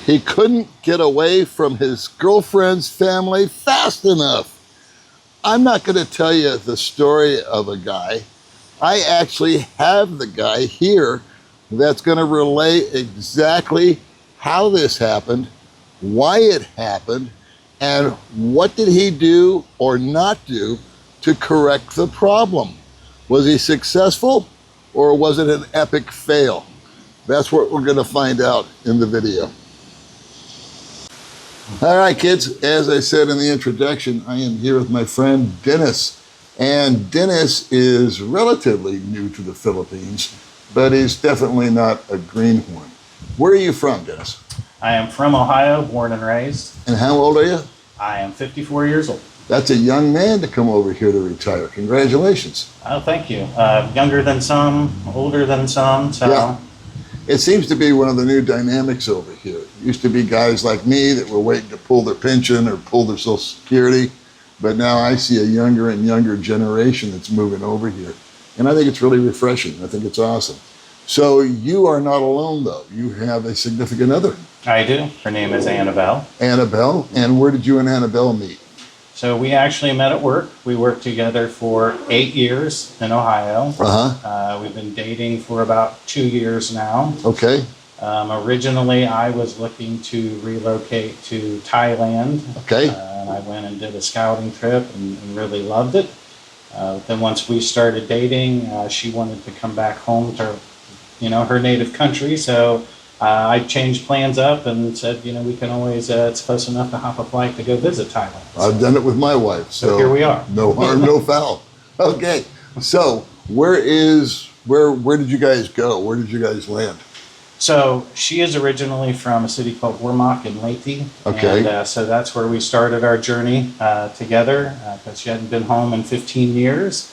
He couldn't get away from his girlfriend's family fast enough. I'm not going to tell you the story of a guy. I actually have the guy here that's going to relay exactly how this happened, why it happened, and what did he do or not do to correct the problem. Was he successful or was it an epic fail? That's what we're going to find out in the video. All right, kids, as I said in the introduction, I am here with my friend Dennis. And Dennis is relatively new to the Philippines, but he's definitely not a greenhorn. Where are you from, Dennis? I am from Ohio, born and raised. And how old are you? I am 54 years old. That's a young man to come over here to retire. Congratulations. Oh, thank you. Younger than some, older than some. So. Yeah. It seems to be one of the new dynamics over here. It used to be guys like me that were waiting to pull their pension or pull their Social Security, but now I see a younger and younger generation that's moving over here. And I think it's really refreshing. I think it's awesome. So you are not alone, though. You have a significant other. I do. Her name is Annabelle. Annabelle. And where did you and Annabelle meet? So we actually met at work. We worked together for 8 years in Ohio. We've been dating for about 2 years now. Okay. Originally, I was looking to relocate to Thailand. Okay. And I went and did a scouting trip and really loved it. Then once we started dating, she wanted to come back home to, her native country. So I changed plans up and said, we can always, it's close enough to hop a flight to go visit Thailand. I've done it with my wife. So here we are. No harm, no foul. Okay. So where did you guys go? Where did you guys land? So she is originally from a city called Ormoc in Leyte. Okay. And so that's where we started our journey together because she hadn't been home in 15 years.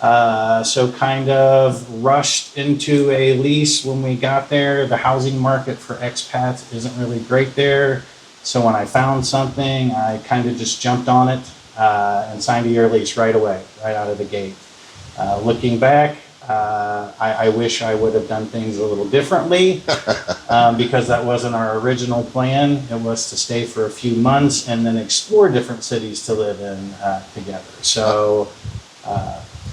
So kind of rushed into a lease when we got there. The housing market for expats isn't really great there. So when I found something, I kind of just jumped on it and signed a year lease right away, right out of the gate. Looking back, I wish I would have done things a little differently because that wasn't our original plan. It was to stay for a few months and then explore different cities to live in together. So,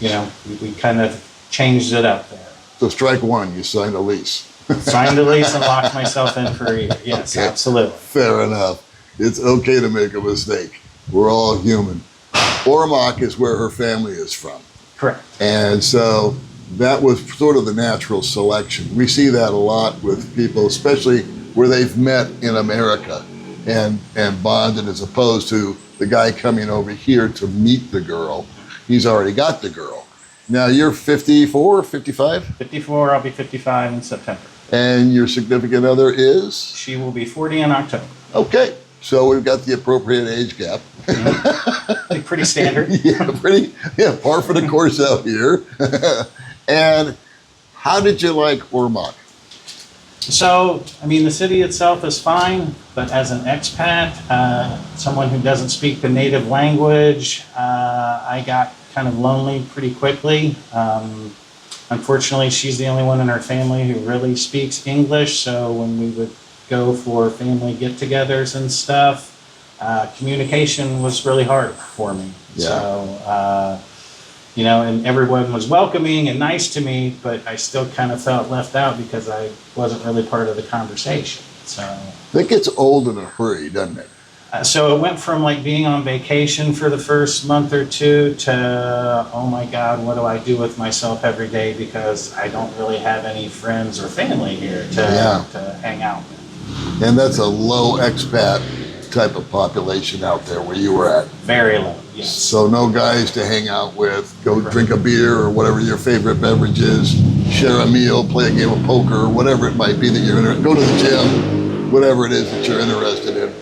we kind of changed it up there. So strike one, you signed a lease. Signed a lease and locked myself in for a year. Yes, okay. Absolutely. Fair enough. It's okay to make a mistake. We're all human. Ormoc is where her family is from. Correct. And so that was sort of the natural selection. We see that a lot with people, especially where they've met in America and bonded, as opposed to the guy coming over here to meet the girl. He's already got the girl. Now you're 54, 55? 54, I'll be 55 in September. And your significant other is? She will be 40 in October. Okay, so we've got the appropriate age gap. Mm-hmm. Pretty standard. Par for the course out here. And how did you like Ormoc? So, the city itself is fine, but as an expat, someone who doesn't speak the native language, I got kind of lonely pretty quickly. Unfortunately, she's the only one in our family who really speaks English, so when we would go for family get-togethers and stuff, communication was really hard for me. Yeah. So, and everyone was welcoming and nice to me, but I still kind of felt left out because I wasn't really part of the conversation. So that gets old in a hurry, doesn't it? So it went from like being on vacation for the first month or two to, oh my God, what do I do with myself every day because I don't really have any friends or family here to hang out with. And that's a low expat type of population out there where you were at. Very low, yes. So no guys to hang out with, go drink a beer or whatever your favorite beverage is, share a meal, play a game of poker, whatever it might be that you're interested in, go to the gym, whatever it is that you're interested in.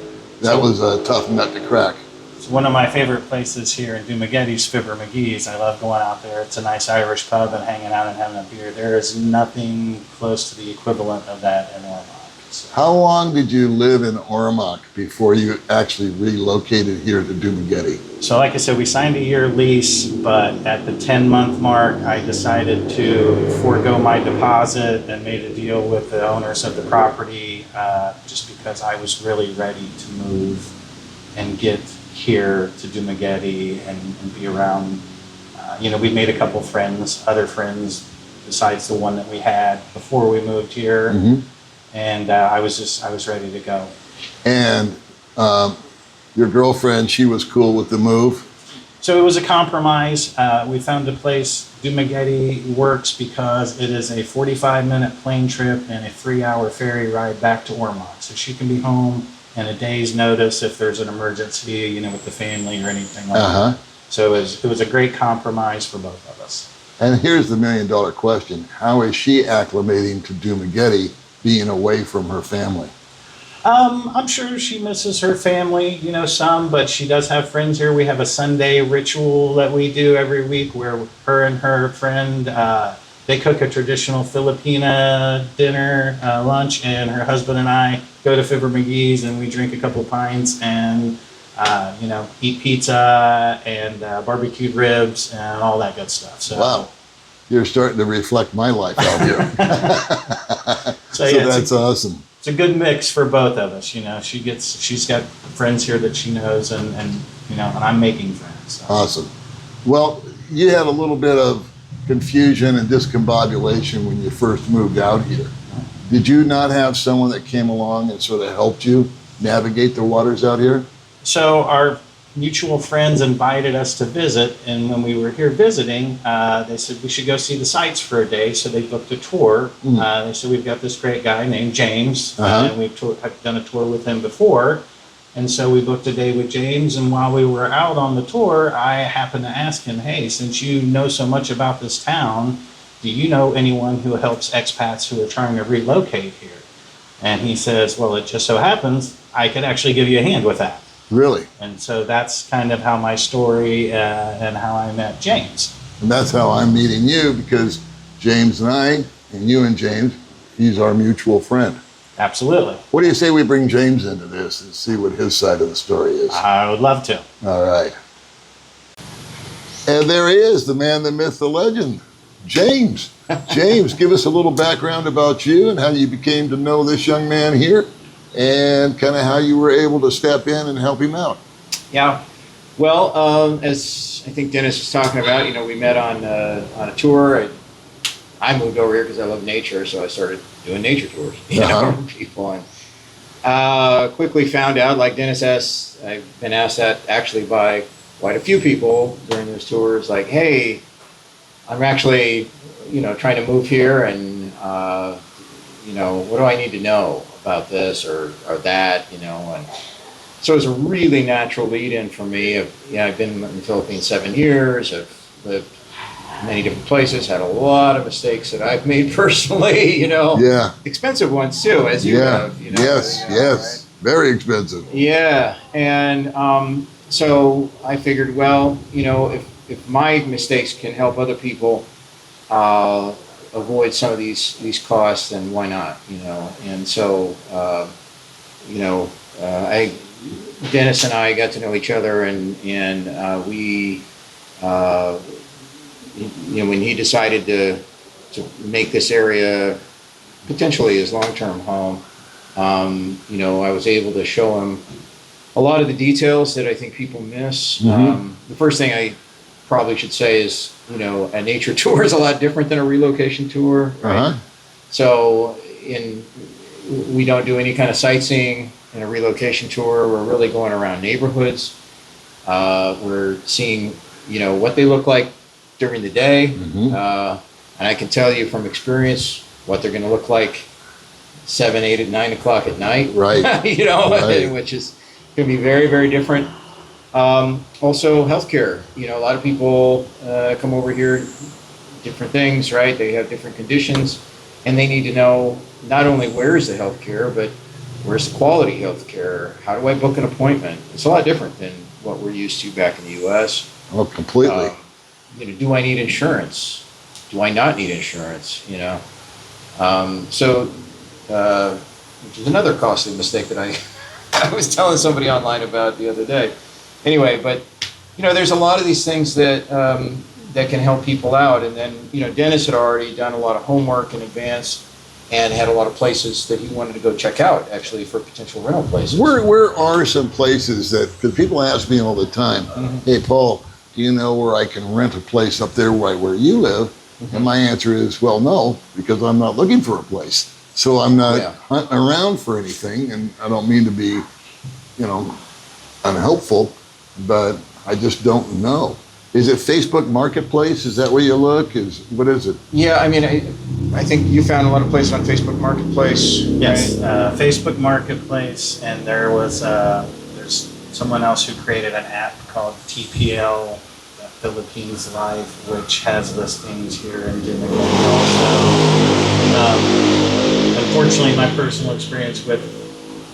That was a tough nut to crack. It's one of my favorite places here in Dumagetti's, Fibber McGee's. I love going out there. It's a nice Irish pub and hanging out and having a beer. There is nothing close to the equivalent of that in Ormoc. So. How long did you live in Ormoc before you actually relocated here to Dumagetti? So like I said, we signed a year lease, but at the 10-month mark, I decided to forego my deposit and made a deal with the owners of the property just because I was really ready to move and get here to Dumaguete and be around. We made a couple friends, other friends besides the one that we had before we moved here. Mm-hmm. And I was ready to go. And your girlfriend, she was cool with the move? So it was a compromise. We found a place. Dumaguete works because it is a 45-minute plane trip and a 3-hour ferry ride back to Ormont. So she can be home in a day's notice if there's an emergency, with the family or anything like that. So it was a great compromise for both of us. And here's the million-dollar question. How is she acclimating to Dumaguete, being away from her family? I'm sure she misses her family, some, but she does have friends here. We have a Sunday ritual that we do every week where her and her friend, they cook a traditional Filipina dinner, lunch, and her husband and I go to Fibber McGee's and we drink a couple pints and, eat pizza and barbecued ribs and all that good stuff. So, wow. You're starting to reflect my life out here. So yeah, that's awesome. It's a good mix for both of us. She's got friends here that she knows and I'm making friends. So. Awesome. Well, you had a little bit of confusion and discombobulation when you first moved out here. Did you not have someone that came along and sort of helped you navigate the waters out here? So our mutual friends invited us to visit, and when we were here visiting, they said we should go see the sights for a day, so they booked a tour. They said, we've got this great guy named James, and we've done a tour with him before, and so we booked a day with James, and while we were out on the tour, I happened to ask him, hey, since you know so much about this town, do you know anyone who helps expats who are trying to relocate here? And he says, well, it just so happens I could actually give you a hand with that. Really? And so that's kind of how my story and how I met James. And that's how I'm meeting you, because James and I, and you and James, he's our mutual friend. Absolutely. What do you say we bring James into this and see what his side of the story is? I would love to. All right. And there he is, the man, the myth, the legend, James. James, give us a little background about you and how you became to know this young man here, and kind of how you were able to step in and help him out. Yeah. Well, as I think Dennis was talking about, we met on a tour. I moved over here because I love nature, so I started doing nature tours, for people. And quickly found out, like Dennis asked, I've been asked that actually by quite a few people during those tours, like, hey, I'm actually, trying to move here, and what do I need to know about this or that, and so it was a really natural lead-in for me. I've been in the Philippines 7 years. I've lived in many different places, had a lot of mistakes that I've made personally, Yeah. expensive ones too, as you have, Yes, yes, right? Very expensive. Yeah, and so I figured, well, if my mistakes can help other people avoid some of these costs, then why not? And so Dennis and I got to know each other, and we when he decided to make this area potentially his long-term home, I was able to show him a lot of the details that I think people miss. The first thing I probably should say is, a nature tour is a lot different than a relocation tour, right? So we don't do any kind of sightseeing in a relocation tour. We're really going around neighborhoods. We're seeing, what they look like during the day. And I can tell you from experience what they're going to look like 7, 8, and 9 o'clock at night. Right. Right. Which is going to be very, very different. Also healthcare, a lot of people come over here, different things, right? They have different conditions, and they need to know not only where's the healthcare, but where's the quality healthcare? How do I book an appointment? It's a lot different than what we're used to back in the U.S. Oh, completely. Do I need insurance? Do I not need insurance? Which is another costly mistake that I was telling somebody online about the other day. Anyway, but there's a lot of these things that that can help people out. And then Dennis had already done a lot of homework in advance and had a lot of places that he wanted to go check out, actually, for potential rental places. Where are some places that, because people ask me all the time, hey, Paul, do you know where I can rent a place up there right where you live? And my answer is, well, no, because I'm not looking for a place. So I'm not hunting around for anything, and I don't mean to be, unhelpful, but I just don't know. Is it Facebook Marketplace? Is that where you look? What is it? Yeah, I mean, I think you found a lot of places on Facebook Marketplace. Yes, right? Facebook Marketplace, and there's someone else who created an app called TPL, Philippines Life, which has listings here in Dimmigan also. Unfortunately, my personal experience with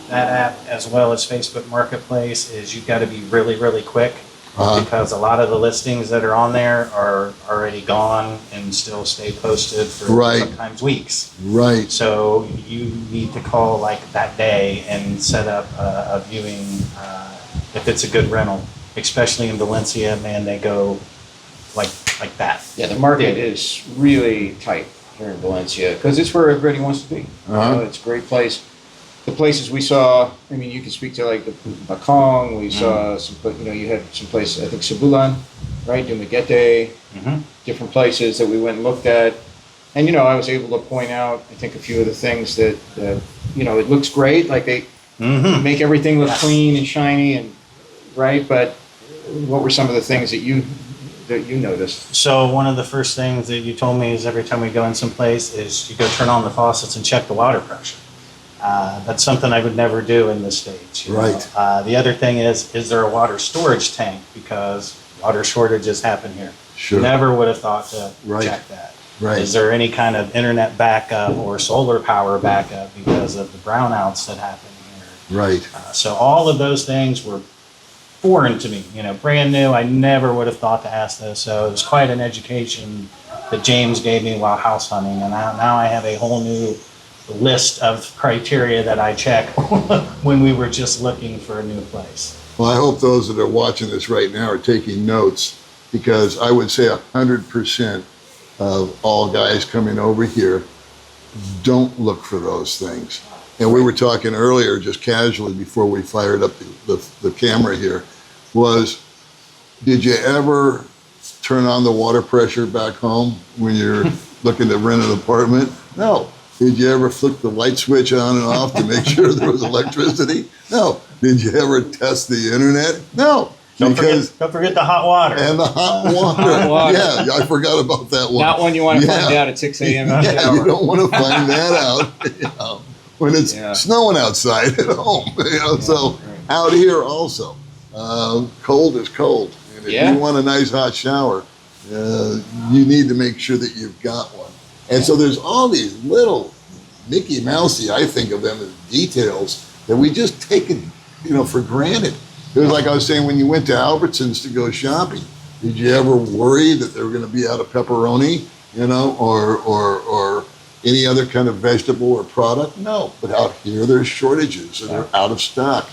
that app, as well as Facebook Marketplace, is you've got to be really, really quick. Because a lot of the listings that are on there are already gone and still stay posted for sometimes weeks. Right. So you need to call like that day and set up a viewing if it's a good rental, especially in Valencia. Man, they go like that. Yeah, the market is really tight here in Valencia because it's where everybody wants to be. It's a great place. The places we saw, I mean, you can speak to like the Bakong. We saw some, you had some places, I think Cebulan, right? Dumaguete, different places that we went and looked at. And, I was able to point out, I think, a few of the things that it looks great. Like they make everything look clean and shiny and right. But what were some of the things that you noticed? So one of the first things that you told me is every time we go in some place is you go turn on the faucets and check the water pressure. That's something I would never do in the States. Right. The other thing is there a water storage tank? Because water shortages happen here. Sure. Never would have thought to check that. Right. Is there any kind of internet backup or solar power backup because of the brownouts that happen here? Right. So all of those things were foreign to me, brand new. I never would have thought to ask those. So it was quite an education that James gave me while house hunting. And now I have a whole new list of criteria that I check when we were just looking for a new place. Well, I hope those that are watching this right now are taking notes, because I would say 100% of all guys coming over here don't look for those things. And we were talking earlier, just casually before we fired up the camera here, was, did you ever turn on the water pressure back home when you're looking to rent an apartment? No. Did you ever flick the light switch on and off to make sure there was electricity? No. Did you ever test the internet? No. Don't forget the hot water. And the hot water. Yeah, I forgot about that one. Not one you want to find out at 6 a.m. Yeah, you don't want to find that out when it's snowing outside at home. So out here also, cold is cold. And if you want a nice hot shower, you need to make sure that you've got one. And so there's all these little Mickey Mousey, I think of them as details that we just take it, for granted. It was like I was saying, when you went to Albertsons to go shopping, did you ever worry that they were going to be out of pepperoni, or any other kind of vegetable or product? No, but out here there's shortages and they're out of stock.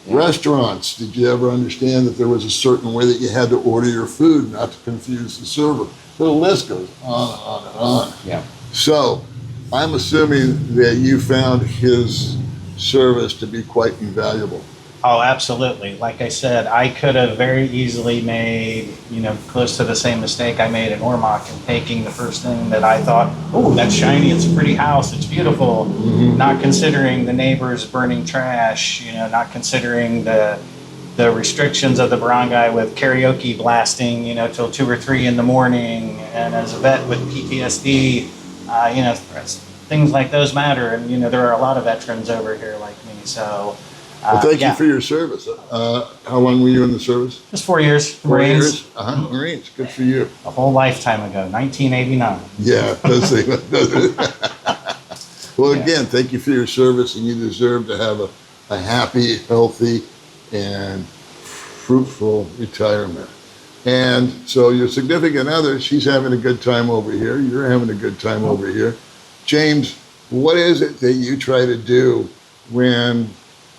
Restaurants, did you ever understand that there was a certain way that you had to order your food not to confuse the server? So the list goes on and on and on. Yeah. So I'm assuming that you found his service to be quite invaluable. Oh, absolutely. Like I said, I could have very easily made, close to the same mistake I made in Ormoc, and taking the first thing that I thought, oh, that's shiny, it's a pretty house, it's beautiful, not considering the neighbors burning trash, not considering the restrictions of the barangay with karaoke blasting, till 2 or 3 in the morning. And as a vet with PTSD, things like those matter. And, there are a lot of veterans over here like me. So, well, thank you for your service. How long were you in the service? Just 4 years. 4 years? Marines. Good for you. A whole lifetime ago, 1989. Yeah, does it? Well, again, thank you for your service, and you deserve to have a happy, healthy, and fruitful retirement. And so your significant other, she's having a good time over here. You're having a good time over here. James, what is it that you try to do when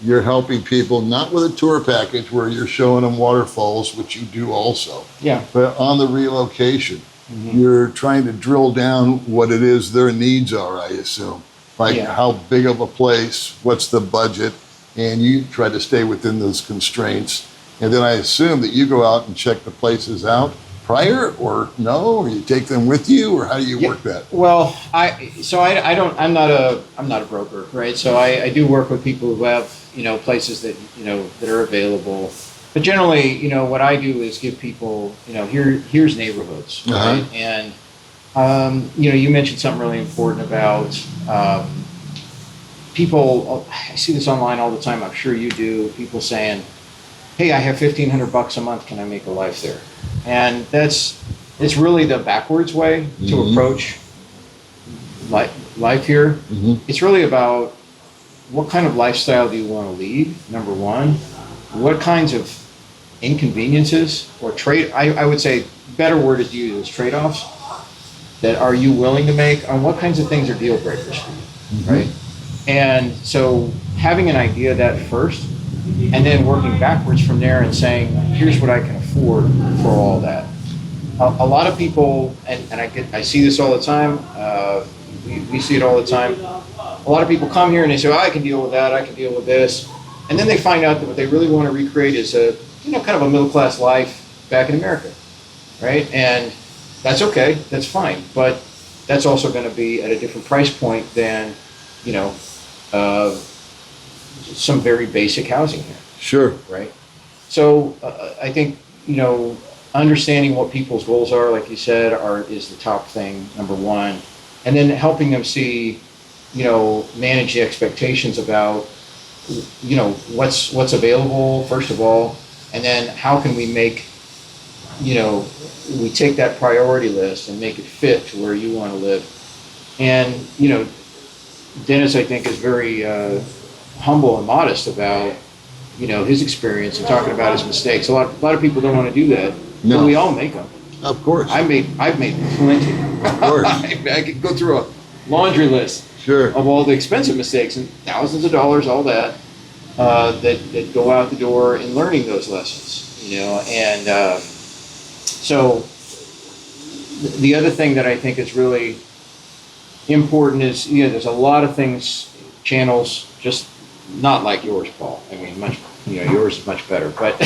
you're helping people, not with a tour package where you're showing them waterfalls, which you do also, but on the relocation? you're trying to drill down what it is their needs are, I assume. Like how big of a place, what's the budget, and you try to stay within those constraints. And then I assume that you go out and check the places out prior, or no, or you take them with you, or how do you work that? Well, I'm not a broker, right? So I do work with people who have, places that, that are available. But generally, what I do is give people, here's neighborhoods, right? And, you mentioned something really important about people. I see this online all the time. I'm sure you do. People saying, "Hey, I have $1,500 a month. Can I make a life there?" And it's really the backwards way to approach life here. It's really about what kind of lifestyle do you want to lead, number one. What kinds of inconveniences or I would say better word to use is trade-offs that are you willing to make, on what kinds of things are deal breakers for you, right? And so having an idea of that first, and then working backwards from there and saying, here's what I can afford for all that. A lot of people, and I see this all the time, we see it all the time. A lot of people come here and they say, I can deal with that, I can deal with this. And then they find out that what they really want to recreate is a, kind of a middle-class life back in America, right? And that's okay, that's fine. But that's also going to be at a different price point than, some very basic housing here. Sure. Right? So I think, understanding what people's goals are, like you said, is the top thing, number one. And then helping them see, manage the expectations about, what's available, first of all, and then how can we make, we take that priority list and make it fit to where you want to live. And, Dennis, I think, is very humble and modest about, his experience and talking about his mistakes. A lot of people don't want to do that. No. But we all make them. Of course. I've made plenty. Of course. I could go through a laundry list of all the expensive mistakes and thousands of dollars, all that, that go out the door in learning those lessons, and so the other thing that I think is really important is, there's a lot of things, channels, just not like yours, Paul. I mean, yours is much better, but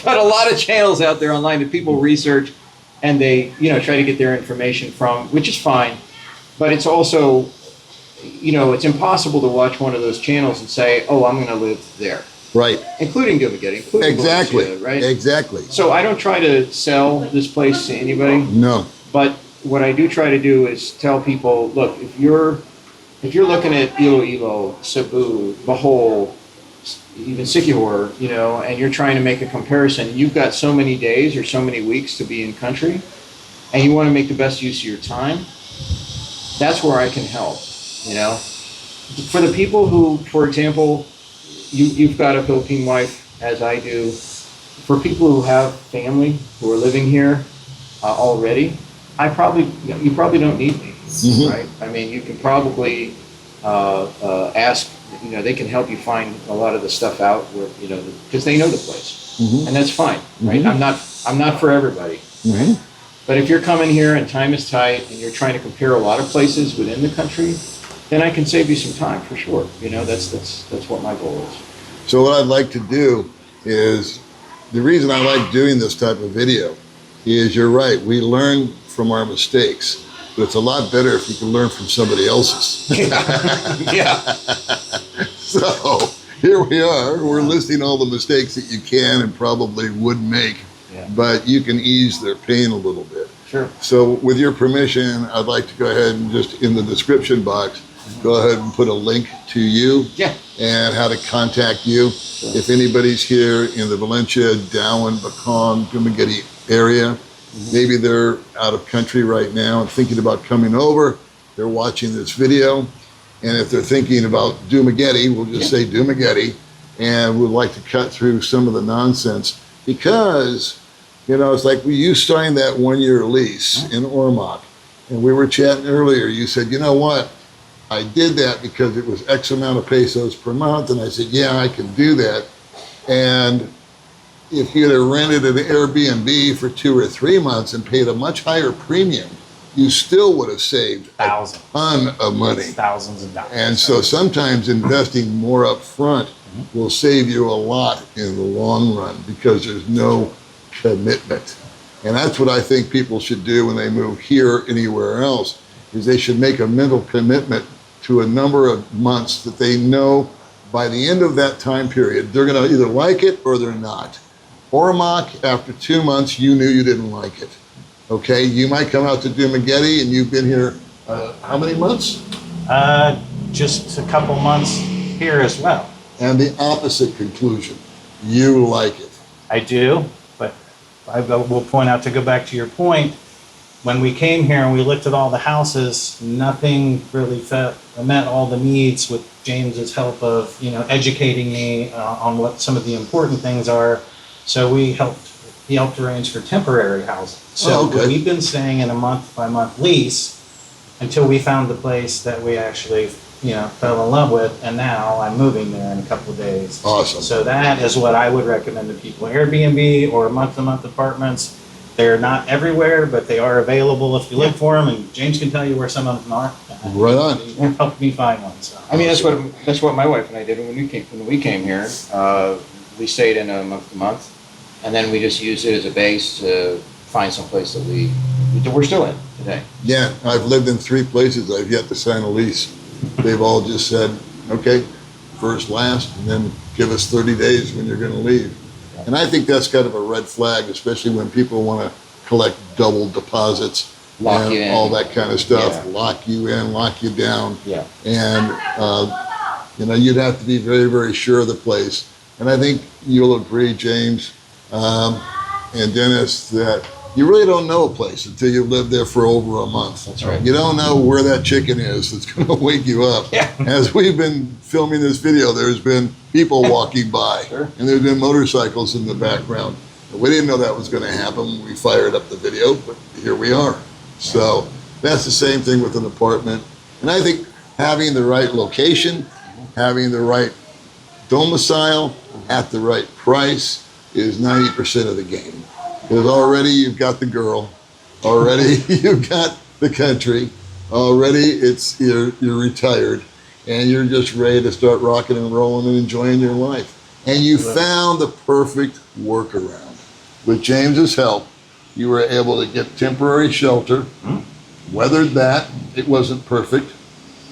but a lot of channels out there online that people research and they, try to get their information from, which is fine. But it's also, it's impossible to watch one of those channels and say, oh, I'm going to live there. Right. Including Dumaguete, including exactly. Valencia, right? Exactly. So I don't try to sell this place to anybody. No. But what I do try to do is tell people, look, if you're looking at Iloilo, Cebu, Bohol, even Siquijor, and you're trying to make a comparison, you've got so many days or so many weeks to be in country, and you want to make the best use of your time, that's where I can help, For the people who, for example, you've got a Philippine wife, as I do. For people who have family who are living here already, you probably don't need me, right? I mean, you can probably ask. They can help you find a lot of the stuff out where because they know the place, and that's fine, right? I'm not for everybody, right? But if you're coming here and time is tight and you're trying to compare a lot of places within the country, then I can save you some time for sure. That's what my goal is. So what I'd like to do is, the reason I like doing this type of video is, you're right, we learn from our mistakes, but it's a lot better if you can learn from somebody else's. Yeah. So here we are, we're listing all the mistakes that you can and probably would make, but you can ease their pain a little bit. Sure. So with your permission, I'd like to go ahead and just in the description box, go ahead and put a link to you and how to contact you. Sure. If anybody's here in the Valencia, Darwin, Bacon, Dumaguete area, maybe they're out of country right now and thinking about coming over, they're watching this video, and if they're thinking about Dumaguete, we'll just say Dumaguete, and would like to cut through some of the nonsense, because it's like you signed that 1-year lease in Ormoc, and we were chatting earlier, you said, you know what, I did that because it was X amount of pesos per month, and I said, yeah, I can do that. And if you'd have rented an Airbnb for 2 or 3 months and paid a much higher premium, you still would have saved Thousands. a ton of money. Thousands of dollars. And so sometimes investing more up front will save you a lot in the long run because there's no commitment. And that's what I think people should do when they move here anywhere else, is they should make a mental commitment to a number of months that they know by the end of that time period, they're gonna either like it or they're not. Ormoc, after 2 months, you knew you didn't like it. Okay, you might come out to Dumagetti and you've been here, how many months? Just a couple months here as well. And the opposite conclusion, you like it. I do, but will point out, to go back to your point, when we came here and we looked at all the houses, nothing really met all the needs, with James's help of, educating me on what some of the important things are. So he helped arrange for temporary housing. So okay. We've been staying in a month-by-month lease until we found the place that we actually, fell in love with, and now I'm moving there in a couple of days. Awesome. So that is what I would recommend to people. Airbnb or month-to-month apartments, they're not everywhere, but they are available if you look for them, and James can tell you where some of them are. Right on. He helped me find one. So. I mean, that's what my wife and I did when we came here. We stayed in a month to month, and then we just used it as a base to find some place that we're still in today. Yeah, I've lived in 3 places. I've yet to sign a lease. They've all just said, okay, first, last, and then give us 30 days when you're gonna leave. And I think that's kind of a red flag, especially when people want to collect double deposits Lock and you in. all that kind of stuff. Yeah. Lock you in, lock you down. Yeah. And, you'd have to be very, very sure of the place. And I think you'll agree, James, and Dennis, that you really don't know a place until you've lived there for over a month. That's right. You don't know where that chicken is that's going to wake you up. Yeah. As we've been filming this video, there's been people walking by, Sure. and there's been motorcycles in the background. We didn't know that was going to happen when we fired up the video, but here we are. So that's the same thing with an apartment. And I think having the right location, having the right domicile at the right price is 90% of the game. Because already you've got the girl, already you've got the country, already you're retired, and you're just ready to start rocking and rolling and enjoying your life. And you found the perfect workaround. With James's help, you were able to get temporary shelter, weathered that, it wasn't perfect,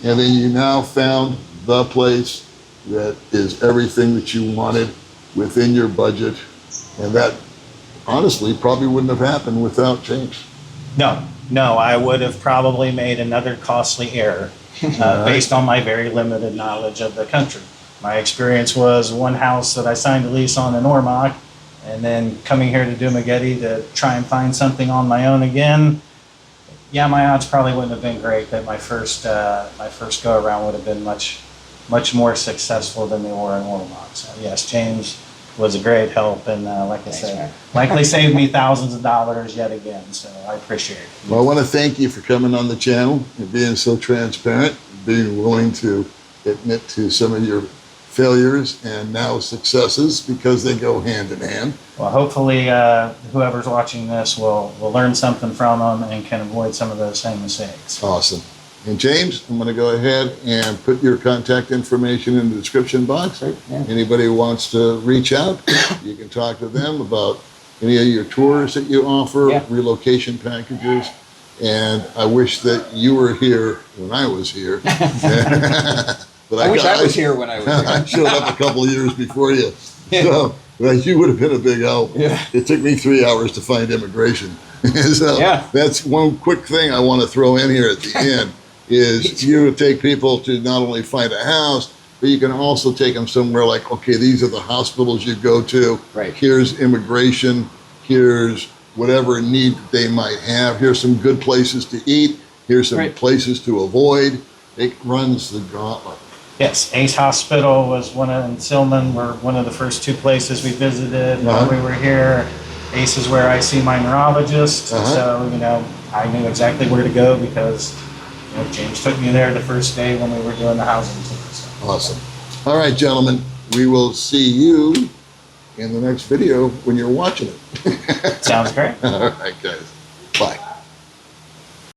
and then you now found the place that is everything that you wanted within your budget, and that honestly probably wouldn't have happened without James. No, I would have probably made another costly error based on my very limited knowledge of the country. My experience was one house that I signed a lease on in Ormoc, and then coming here to Dumagetti to try and find something on my own again. Yeah, my odds probably wouldn't have been great, but my first go around would have been much more successful than they were in Ormoc. So yes, James was a great help, and like I said, likely saved me thousands of dollars yet again, so I appreciate it. Well, I want to thank you for coming on the channel and being so transparent, being willing to admit to some of your failures and now successes, because they go hand in hand. Well, hopefully whoever's watching this will learn something from them and can avoid some of those same mistakes. Awesome. And James, I'm going to go ahead and put your contact information in the description box. Great, yeah. Anybody who wants to reach out, you can talk to them about any of your tours that you offer, Yeah. relocation packages. And I wish that you were here when I was here. But I wish I was here when I was here. I showed up a couple of years before you. Yeah. So you would have been a big help. Yeah. It took me 3 hours to find immigration. So Yeah. that's one quick thing I want to throw in here at the end, is you take people to not only find a house, but you can also take them somewhere like, okay, these are the hospitals you go to. Right. Here's immigration. Here's whatever need that they might have. Here's some good places to eat. Here's some Right. places to avoid. It runs the gauntlet. Yes, Ace Hospital was in Silman were one of the first 2 places we visited Uh-huh. when we were here. Ace is where I see my neurologist, Uh-huh. so I knew exactly where to go because James took me there the first day when we were doing the housing tour. So. Awesome. All right, gentlemen, we will see you in the next video when you're watching it. Sounds great. All right, guys. Bye.